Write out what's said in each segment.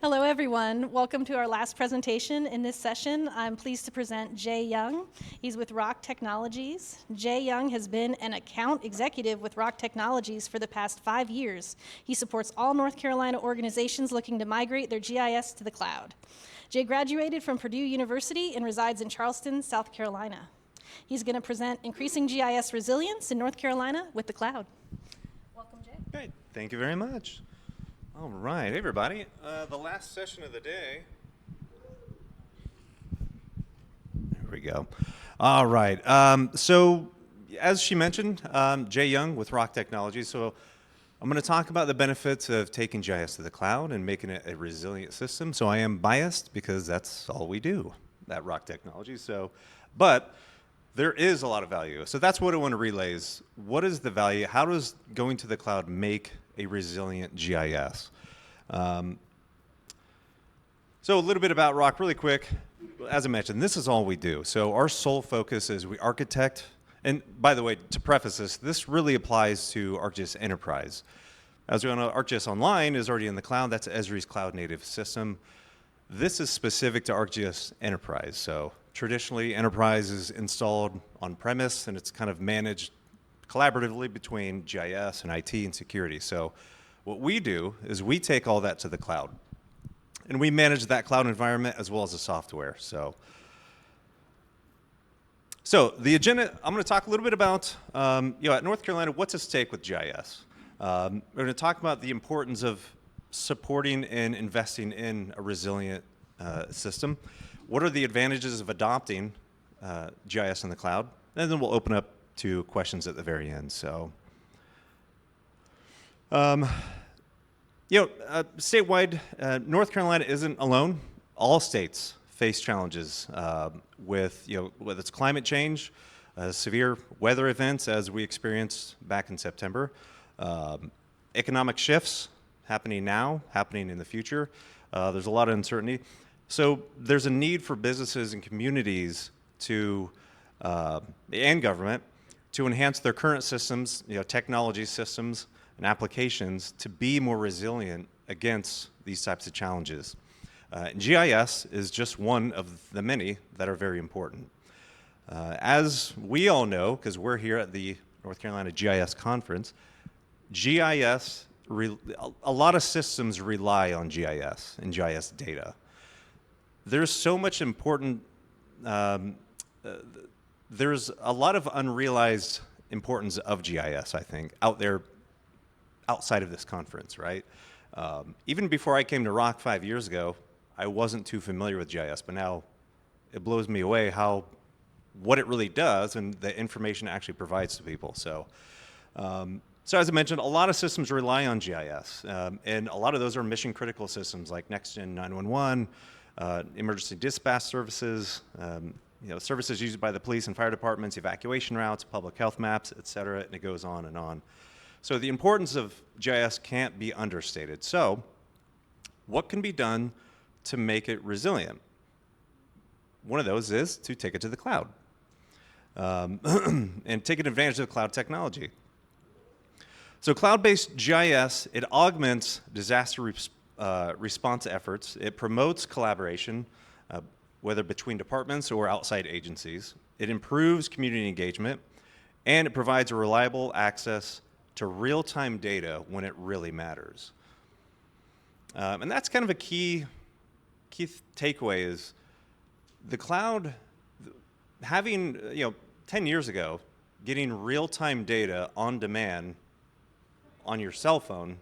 Hello, everyone. Welcome to our last presentation in this session. I'm pleased to present Jay Young. He's with Rock Technologies. Jay Young has been an account executive with Rock Technologies for the past 5 years. He supports all North Carolina organizations looking to migrate their GIS to the cloud. Jay graduated from Purdue University and resides in Charleston, South Carolina. He's going to present Increasing GIS Resilience in North Carolina with the Cloud. Welcome, Jay. Great. Thank you very much. All right. Hey, everybody. The last session of the day. There we go. All right. So, as she mentioned, Jay Young with Rock Technologies. So, I'm going to talk about the benefits of taking GIS to the cloud and making it a resilient system. So, I am biased because that's all we do at Rock Technologies. So, but there is a lot of value. So that's what I want to relay is what is the value? How does going to the cloud make a resilient GIS? So a little bit about Rock really quick. As I mentioned, this is all we do. So our sole focus is we architect. And by the way, to preface this really applies to ArcGIS Enterprise. As we know, ArcGIS Online is already in the cloud. That's Esri's cloud native system. This is specific to ArcGIS Enterprise. So traditionally, Enterprise is installed on-premise, and it's kind of managed collaboratively between GIS and IT and security. So what we do is we take all that to the cloud, and we manage that cloud environment as well as the software. So the agenda, I'm going to talk a little bit about, at North Carolina, what's at stake with GIS. We're going to talk about the importance of supporting and investing in a resilient system. What are the advantages of adopting GIS in the cloud? And then we'll open up to questions at the very end. So, statewide, North Carolina isn't alone. All states face challenges with its climate change, severe weather events, as we experienced back in September, economic shifts happening now, happening in the future. There's a lot of uncertainty. So there's a need for businesses and communities and government to enhance their current systems, technology systems and applications to be more resilient against these types of challenges. GIS is just one of the many that are very important. As we all know, because we're here at the North Carolina GIS Conference, a lot of systems rely on GIS and GIS data. There's so much important, there's a lot of unrealized importance of GIS, I think, out there outside of this conference, right? Even before I came to Rock 5 years ago, I wasn't too familiar with GIS, but now it blows me away what it really does and the information it actually provides to people. So as I mentioned, a lot of systems rely on GIS, and a lot of those are mission critical systems like NextGen 911, emergency dispatch services, services used by the police and fire departments, evacuation routes, public health maps, et cetera, and it goes on and on. So the importance of GIS can't be understated. So what can be done to make it resilient? One of those is to take it to the cloud and take advantage of cloud technology. So cloud-based GIS, it augments disaster response efforts. It promotes collaboration, whether between departments or outside agencies. It improves community engagement, and it provides a reliable access to real-time data when it really matters. And that's kind of a key takeaway is the cloud, having, 10 years ago, getting real-time data on demand on your cell phone,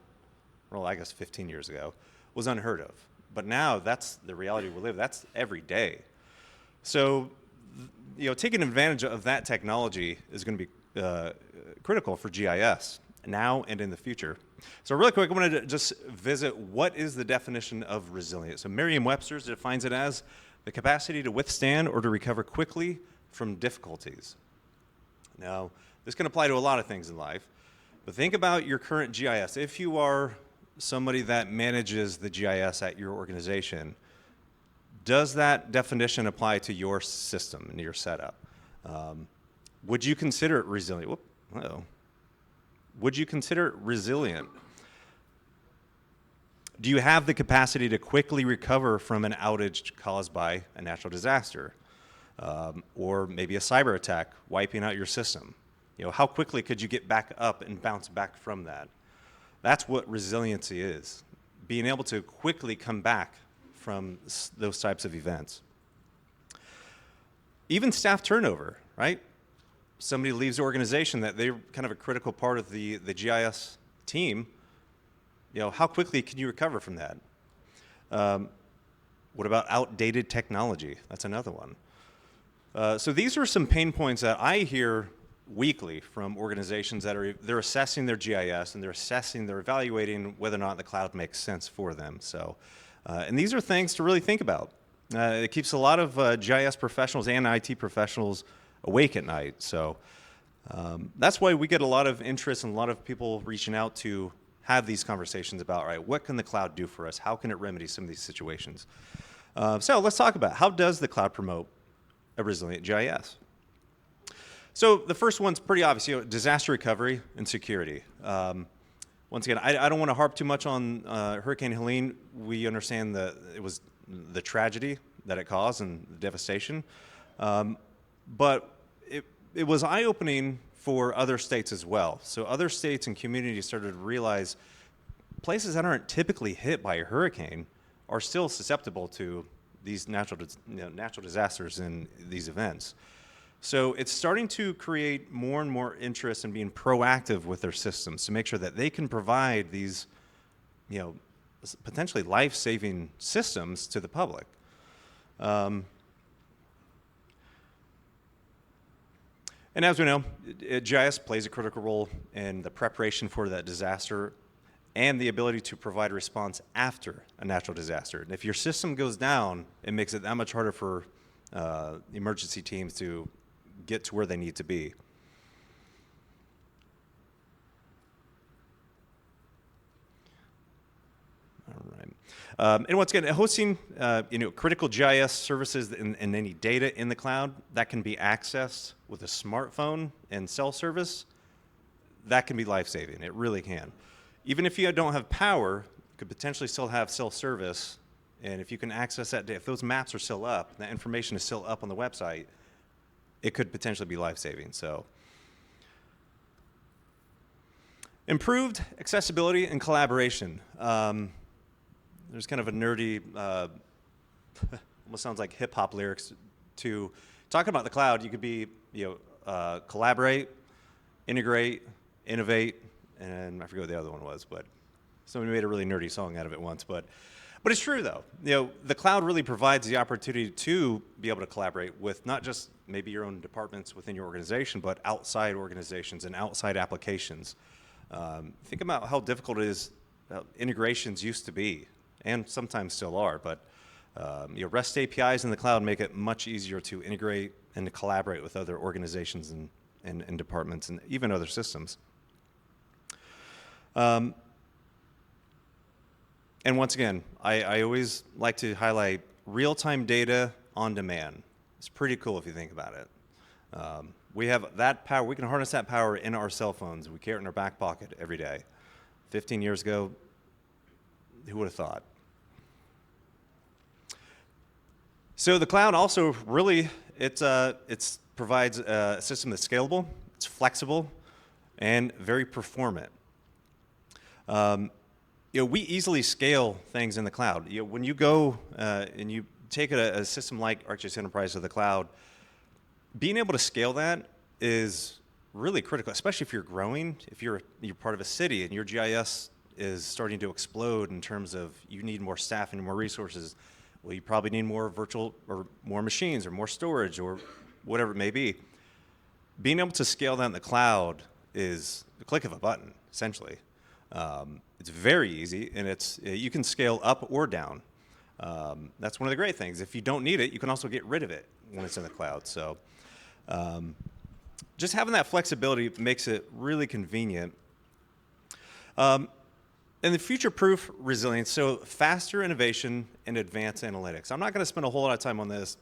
well, I guess 15 years ago, was unheard of. But now that's the reality we live. That's every day. So, taking advantage of that technology is going to be critical for GIS now and in the future. So really quick, I wanted to just visit what is the definition of resilience. So Merriam-Webster's defines it as the capacity to withstand or to recover quickly from difficulties. Now, this can apply to a lot of things in life. But think about your current GIS. If you are somebody that manages the GIS at your organization, does that definition apply to your system and your setup? Would you consider it resilient? Would you consider it resilient? Do you have the capacity to quickly recover from an outage caused by a natural disaster? Or maybe a cyber attack wiping out your system? How quickly could you get back up and bounce back from that? That's what resiliency is, being able to quickly come back from those types of events. Even staff turnover, right? Somebody leaves the organization that they're kind of a critical part of the GIS team. How quickly can you recover from that? What about outdated technology? That's another one. So these are some pain points that I hear weekly from organizations that they're assessing their GIS and they're evaluating whether or not the cloud makes sense for them. So, and these are things to really think about. It keeps a lot of GIS professionals and IT professionals awake at night. So that's why we get a lot of interest and a lot of people reaching out to have these conversations about, all right, what can the cloud do for us? How can it remedy some of these situations? So let's talk about how does the cloud promote a resilient GIS? So the first one's pretty obvious, disaster recovery and security. Once again, I don't want to harp too much on Hurricane Helene. We understand that it was the tragedy that it caused and the devastation. But it was eye-opening for other states as well. So other states and communities started to realize places that aren't typically hit by a hurricane are still susceptible to these natural disasters and these events. So it's starting to create more and more interest in being proactive with their systems to make sure that they can provide these, potentially life-saving systems to the public. And as we know, GIS plays a critical role in the preparation for that disaster and the ability to provide a response after a natural disaster. And if your system goes down, it makes it that much harder for emergency teams to get to where they need to be. All right. And once again, hosting critical GIS services and any data in the cloud that can be accessed with a smartphone and cell service, that can be life-saving. It really can. Even if you don't have power, you could potentially still have cell service. And if you can access that data, if those maps are still up, that information is still up on the website, it could potentially be life-saving. So, improved accessibility and collaboration. There's kind of a nerdy, almost sounds like hip hop lyrics to talking about the cloud. You could be, collaborate, integrate, innovate, and I forget what the other one was, but somebody made a really nerdy song out of it once. But it's true though. The cloud really provides the opportunity to be able to collaborate with not just maybe your own departments within your organization, but outside organizations and outside applications. Think about how difficult it is integrations used to be, and sometimes still are, but REST APIs in the cloud make it much easier to integrate and to collaborate with other organizations and departments and even other systems. And once again, I always like to highlight real-time data on demand. It's pretty cool if you think about it. We have that power. We can harness that power in our cell phones. We carry it in our back pocket every day. 15 years ago, who would have thought? So the cloud also really, it provides a system that's scalable, it's flexible, and very performant. We easily scale things in the cloud. When you go and you take a system like ArcGIS Enterprise to the cloud, being able to scale that is really critical, especially if you're growing, if you're part of a city and your GIS is starting to explode in terms of you need more staff and more resources. Well, you probably need more virtual or more machines or more storage or whatever it may be. Being able to scale that in the cloud is the click of a button, essentially. It's very easy, and you can scale up or down. That's one of the great things. If you don't need it, you can also get rid of it when it's in the cloud. So just having that flexibility makes it really convenient. And the future-proof resilience, so faster innovation and advanced analytics. I'm not going to spend a whole lot of time on this.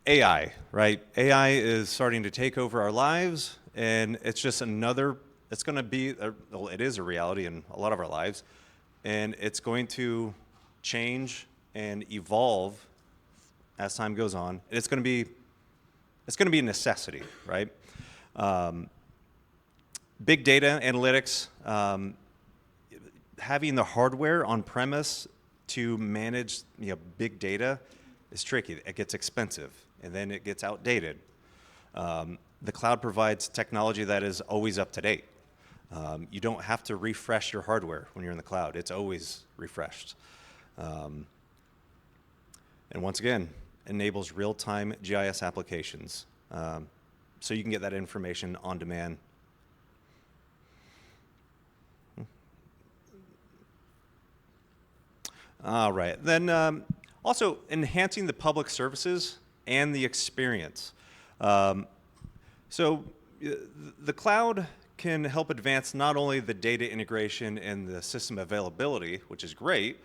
AI, right? AI is starting to take over our lives, and it's just it's going to be, it is a reality in a lot of our lives. and it's going to change and evolve as time goes on. It's going to be a necessity, right? Big data analytics, having the hardware on premise to manage big data is tricky. It gets expensive, and then it gets outdated. The cloud provides technology that is always up to date. You don't have to refresh your hardware when you're in the cloud. It's always refreshed. And once again, enables real-time GIS applications. So you can get that information on demand. All right. Then also enhancing the public services and the experience. So the cloud can help advance not only the data integration and the system availability, which is great,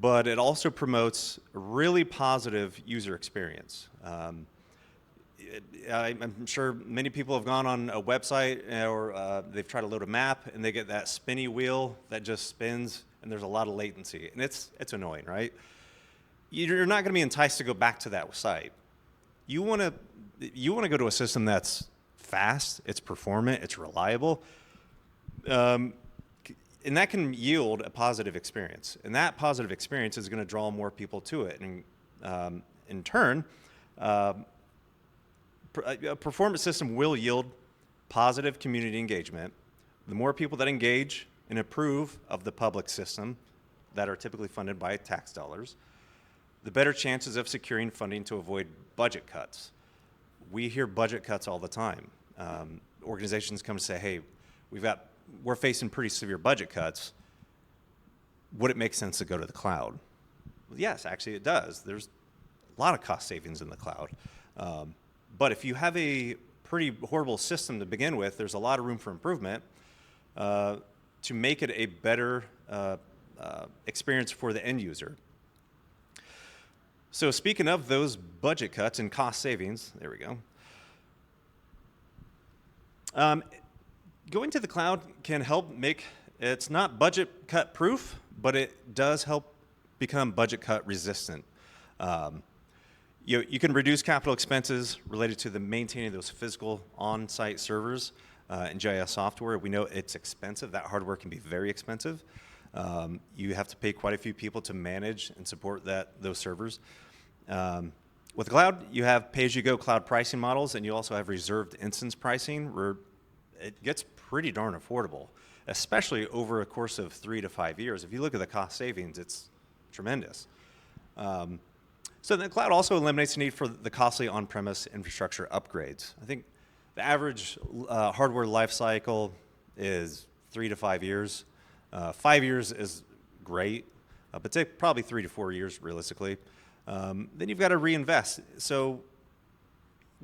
but it also promotes really positive user experience. I'm sure many people have gone on a website or they've tried to load a map and they get that spinny wheel that just spins and there's a lot of latency, and it's annoying, right? You're not going to be enticed to go back to that site. You want to go to a system that's fast, it's performant, it's reliable, and that can yield a positive experience. And that positive experience is going to draw more people to it, and in turn, a performance system will yield positive community engagement. The more people that engage and approve of the public system that are typically funded by tax dollars, the better chances of securing funding to avoid budget cuts. We hear budget cuts all the time. Organizations come to say, hey, we're facing pretty severe budget cuts. Would it make sense to go to the cloud? Well, yes, actually it does. There's a lot of cost savings in the cloud. But if you have a pretty horrible system to begin with, there's a lot of room for improvement to make it a better experience for the end user. So speaking of those budget cuts and cost savings, there we go. Going to the cloud can help it's not budget cut proof, but it does help become budget cut resistant. You can reduce capital expenses related to the maintaining those physical on-site servers in GIS software. We know it's expensive. That hardware can be very expensive. You have to pay quite a few people to manage and support those servers. With the cloud, you have pay-as-you-go cloud pricing models, and you also have reserved instance pricing, where it gets pretty darn affordable, especially over a course of 3 to 5 years. If you look at the cost savings, it's tremendous. So the cloud also eliminates the need for the costly on-premise infrastructure upgrades. I think the average hardware life cycle is 3 to 5 years. 5 years is great, but take probably 3 to 4 years realistically. Then you've got to reinvest. So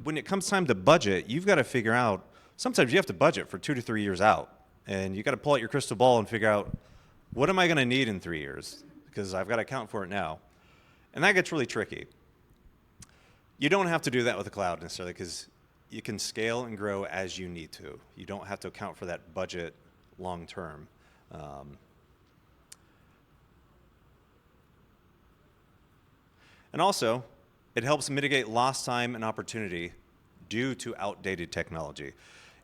when it comes time to budget, you've got to figure out, sometimes you have to budget for 2 to 3 years out. And you got to pull out your crystal ball and figure out, what am I going to need in 3 years? Because I've got to account for it now. And that gets really tricky. You don't have to do that with the cloud necessarily, because you can scale and grow as you need to. You don't have to account for that budget long term. And also, it helps mitigate lost time and opportunity due to outdated technology.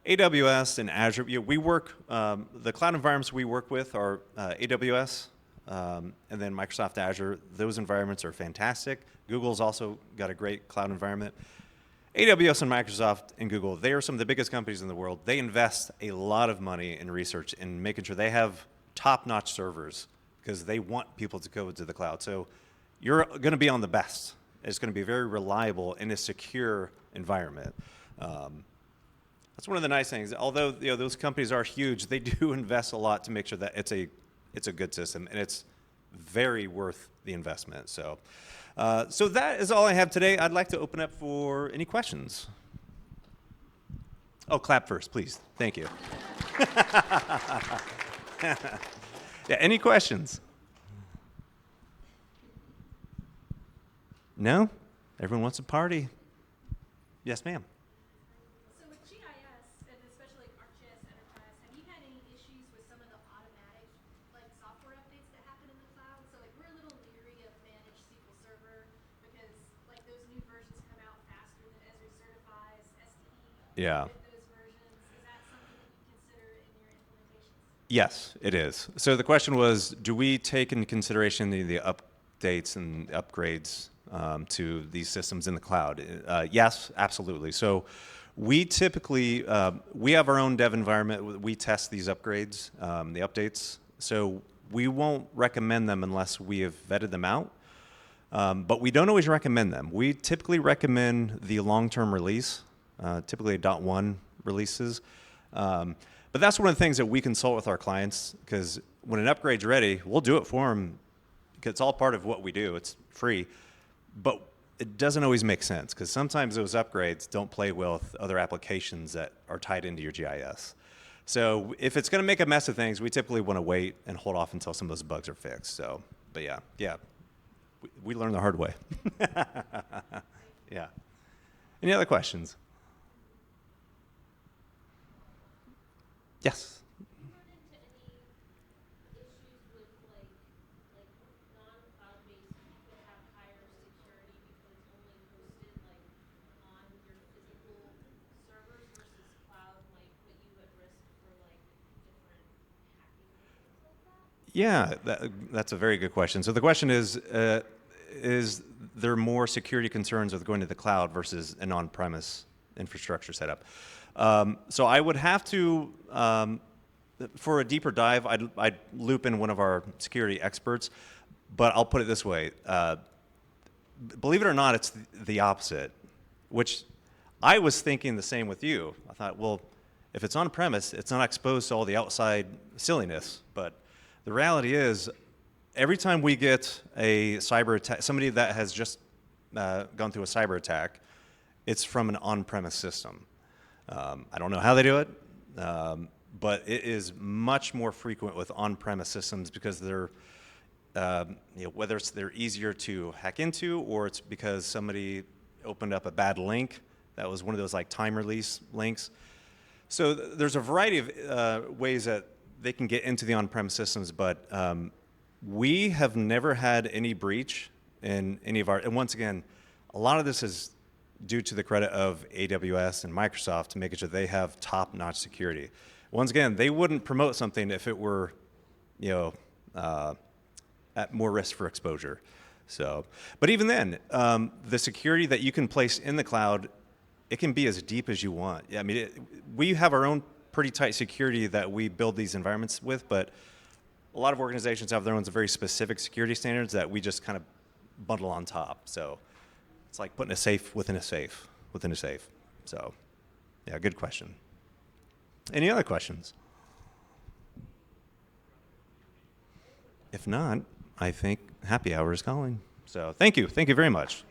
AWS and Azure, we work, the cloud environments we work with are AWS and then Microsoft Azure. Those environments are fantastic. Google's also got a great cloud environment. AWS and Microsoft and Google, they are some of the biggest companies in the world. They invest a lot of money in research and making sure they have top-notch servers, because they want people to go to the cloud. So you're going to be on the best. It's going to be very reliable in a secure environment. That's one of the nice things. Although those companies are huge, they do invest a lot to make sure that it's a good system, and it's very worth the investment. So, so that is all I have today. I'd like to open up for any questions. Oh, clap first, please. Thank you. Yeah, any questions? No? Everyone wants to party. Yes, ma'am. So with GIS, and especially like ArcGIS Enterprise, have you had any issues with some of the automatic software updates Yeah. with those versions. Is that something that you consider in your implementations? Yes, it is. So the question was, do we take into consideration the updates and upgrades to these systems in the cloud? Yes, absolutely. So we typically, we have our own dev environment. We test these upgrades, the updates. So we won't recommend them unless we have vetted them out. But we don't always recommend them. We typically recommend the long-term release, typically .1 releases. But that's one of the things that we consult with our clients, because when an upgrade's ready, we'll do it for them. It's all part of what we do. It's free. But it doesn't always make sense, because sometimes those upgrades don't play well with other applications that are tied into your GIS. So if it's going to make a mess of things, we typically want to wait and hold off until some of those bugs are fixed. So, but yeah. We learned the hard way. Yeah. Any other questions? Yes. Do you run into any issues with like non-cloud-based, you could have higher security because it's only hosted like on your physical servers versus cloud might put you at risk for like different hacking and things like that? Yeah, that's a very good question. So the question is there more security concerns with going to the cloud versus an on-premise infrastructure setup? So I would have to, for a deeper dive, I'd loop in one of our security experts, but I'll put it this way. Believe it or not, it's the opposite, which I was thinking the same with you. I thought, well, if it's on-premise, it's not exposed to all the outside silliness. But the reality is, every time we get a cyber attack, somebody that has just gone through a cyber attack, it's from an on-premise system. I don't know how they do it, but it is much more frequent with on-premise systems because they're, whether they're easier to hack into or it's because somebody opened up a bad link that was one of those like time release links. So there's a variety of ways that they can get into the on-premise systems, but we have never had any breach in any of our, and once again, a lot of this is due to the credit of AWS and Microsoft to making sure they have top-notch security. Once again, they wouldn't promote something if it were, at more risk for exposure. So, but even then, the security that you can place in the cloud, it can be as deep as you want. I mean, we have our own pretty tight security that we build these environments with, but a lot of organizations have their own very specific security standards that we just kind of bundle on top. So it's like putting a safe within a safe within a safe. So, yeah, good question. Any other questions? If not, I think happy hour is calling. So thank you very much.